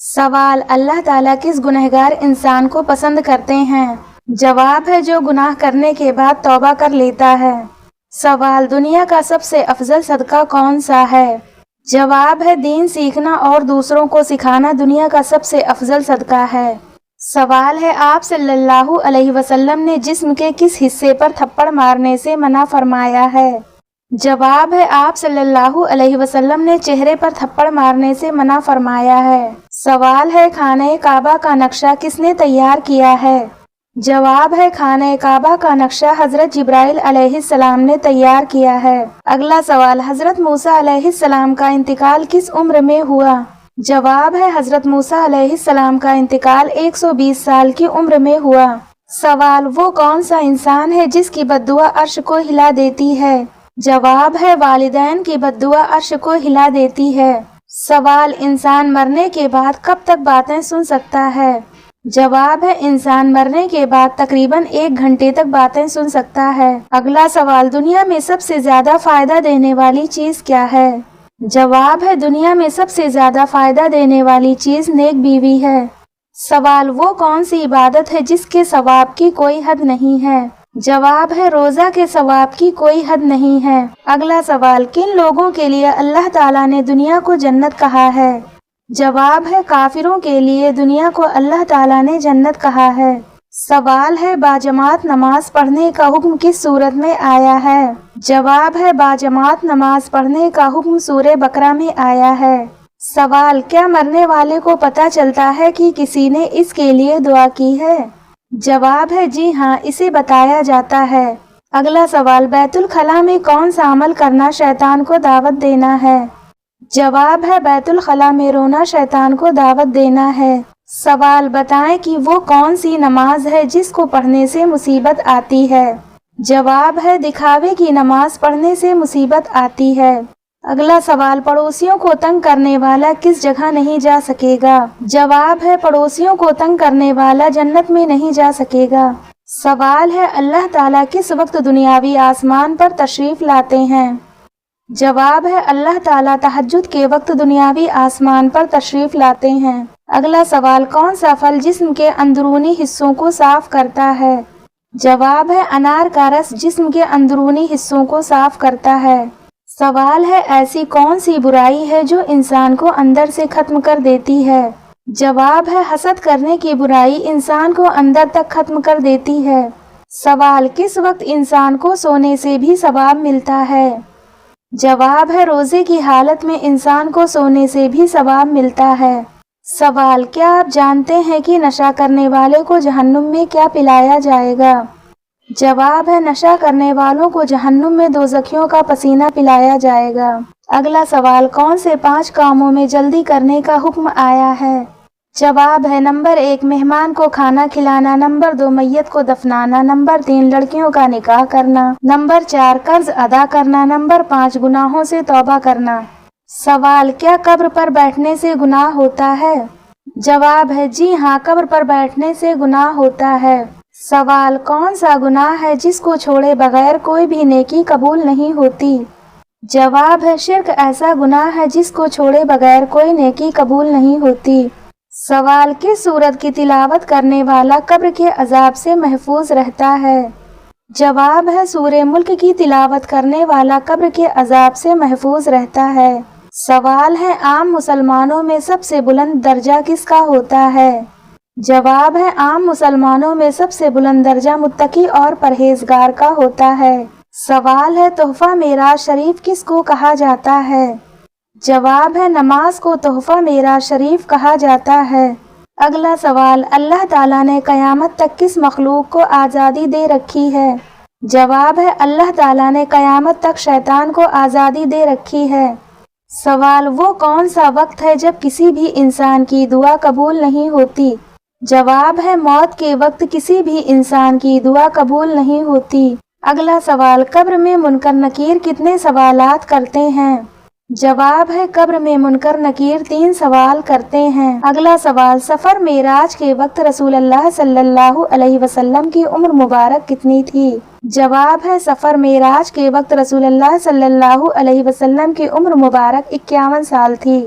سوال: اللہ تعالیٰ کس گنہگار انسان کو پسند کرتے ہیں؟ جواب ہے جو گناہ کرنے کے بعد توبہ کر لیتا ہے۔ سوال: دنیا کا سب سے افضل صدقہ کون سا ہے؟ جواب ہے دین سیکھنا اور دوسروں کو سکھانا دنیا کا سب سے افضل صدقہ ہے۔ سوال ہے آپ صلی اللہ علیہ وسلم نے جسم کے کس حصے پر تھپڑ مارنے سے منع فرمایا ہے؟ جواب ہے آپ صلی اللہ علیہ وسلم نے چہرے پر تھپڑ مارنے سے منع فرمایا ہے۔ سوال ہے خانہ کعبہ کا نقشہ کس نے تیار کیا ہے؟ جواب ہے خانہ کعبہ کا نقشہ حضرت جبرائیل علیہ السلام نے تیار کیا ہے۔ اگلا سوال: حضرت موسیٰ علیہ السلام کا انتقال کس عمر میں ہوا؟ جواب ہے حضرت موسیٰ علیہ السلام کا انتقال 120 سال کی عمر میں ہوا۔ سوال: وہ کون سا انسان ہے جس کی بد دعا عرش کو ہلا دیتی ہے؟ جواب ہے والدین کی بد دعا عرش کو ہلا دیتی ہے۔ سوال: انسان مرنے کے بعد کب تک باتیں سن سکتا ہے؟ جواب ہے انسان مرنے کے بعد تقریباً 1 گھنٹے تک باتیں سن سکتا ہے۔ اگلا سوال: دنیا میں سب سے زیادہ فائدہ دینے والی چیز کیا ہے؟ جواب ہے دنیا میں سب سے زیادہ فائدہ دینے والی چیز نیک بیوی ہے۔ سوال: وہ کون سی عبادت ہے جس کے ثواب کی کوئی حد نہیں ہے؟ جواب ہے روزہ کے ثواب کی کوئی حد نہیں ہے۔ اگلا سوال: کن لوگوں کے لیے اللہ تعالیٰ نے دنیا کو جنت کہا ہے؟ جواب ہے کافروں کے لیے دنیا کو اللہ تعالیٰ نے جنت کہا ہے۔ سوال ہے باجماعت نماز پڑھنے کا حکم کس سورت میں آیا ہے؟ جواب ہے باجماعت نماز پڑھنے کا حکم سورہ بقرہ میں آیا ہے۔ سوال: کیا مرنے والے کو پتہ چلتا ہے کہ کسی نے اس کے لیے دعا کی ہے؟ جواب ہے جی ہاں، اسے بتایا جاتا ہے۔ اگلا سوال: بیت الخلاء میں کون سا عمل کرنا شیطان کو دعوت دینا ہے؟ جواب ہے بیت الخلاء میں رونا شیطان کو دعوت دینا ہے۔ سوال: بتائیں کہ وہ کون سی نماز ہے جس کو پڑھنے سے مصیبت آتی ہے؟ جواب ہے دکھاوے کی نماز پڑھنے سے مصیبت آتی ہے۔ اگلا سوال: پڑوسیوں کو تنگ کرنے والا کس جگہ نہیں جا سکے گا؟ جواب ہے پڑوسیوں کو تنگ کرنے والا جنت میں نہیں جا سکے گا۔ سوال ہے اللہ تعالیٰ کس وقت دنیاوی آسمان پر تشریف لاتے ہیں؟ جواب ہے اللہ تعالیٰ تہجد کے وقت دنیاوی آسمان پر تشریف لاتے ہیں۔ اگلا سوال: کون سا پھل جسم کے اندرونی حصوں کو صاف کرتا ہے؟ جواب ہے انار کا رس جسم کے اندرونی حصوں کو صاف کرتا ہے۔ سوال ہے ایسی کون سی برائی ہے جو انسان کو اندر سے ختم کر دیتی ہے؟ جواب ہے حسد کرنے کی برائی انسان کو اندر تک ختم کر دیتی ہے۔ سوال: کس وقت انسان کو سونے سے بھی ثواب ملتا ہے؟ جواب ہے روزے کی حالت میں انسان کو سونے سے بھی ثواب ملتا ہے۔ سوال: کیا آپ جانتے ہیں کہ نشہ کرنے والے کو جہنم میں کیا پلایا جائے گا؟ جواب ہے نشہ کرنے والوں کو جہنم میں دوزخیوں کا پسینہ پلایا جائے گا۔ اگلا سوال: کون سے 5 کاموں میں جلدی کرنے کا حکم آیا ہے؟ جواب ہے نمبر 1 مہمان کو کھانا کھلانا، نمبر 2 میت کو دفنانا، نمبر 3 لڑکیوں کا نکاح کرنا، نمبر 4 قرض ادا کرنا، نمبر 5 گناہوں سے توبہ کرنا۔ سوال: کیا قبر پر بیٹھنے سے گناہ ہوتا ہے؟ جواب ہے جی ہاں، قبر پر بیٹھنے سے گناہ ہوتا ہے۔ سوال: کون سا گناہ ہے جس کو چھوڑے بغیر کوئی بھی نیکی قبول نہیں ہوتی؟ جواب ہے شرک ایسا گناہ ہے جس کو چھوڑے بغیر کوئی نیکی قبول نہیں ہوتی۔ سوال: کس سورت کی تلاوت کرنے والا قبر کے عذاب سے محفوظ رہتا ہے؟ جواب ہے سورہ ملک کی تلاوت کرنے والا قبر کے عذاب سے محفوظ رہتا ہے۔ سوال ہے عام مسلمانوں میں سب سے بلند درجہ کس کا ہوتا ہے؟ جواب ہے عام مسلمانوں میں سب سے بلند درجہ متقی اور پرہیزگار کا ہوتا ہے۔ سوال ہے تحفہ معراج شریف کس کو کہا جاتا ہے؟ جواب ہے نماز کو تحفہ معراج شریف کہا جاتا ہے۔ اگلا سوال: اللہ تعالیٰ نے قیامت تک کس مخلوق کو آزادی دے رکھی ہے؟ جواب ہے اللہ تعالیٰ نے قیامت تک شیطان کو آزادی دے رکھی ہے۔ سوال: وہ کون سا وقت ہے جب کسی بھی انسان کی دعا قبول نہیں ہوتی؟ جواب ہے موت کے وقت کسی بھی انسان کی دعا قبول نہیں ہوتی۔ اگلا سوال: قبر میں منکر نکیر کتنے سوالات کرتے ہیں؟ جواب ہے قبر میں منکر نکیر 3 سوال کرتے ہیں۔ اگلا سوال: سفر معراج کے وقت رسول اللہ صلی اللہ علیہ وسلم کی عمر مبارک کتنی تھی؟ جواب ہے سفر معراج کے وقت رسول اللہ صلی اللہ علیہ وسلم کی عمر مبارک 51 سال تھی۔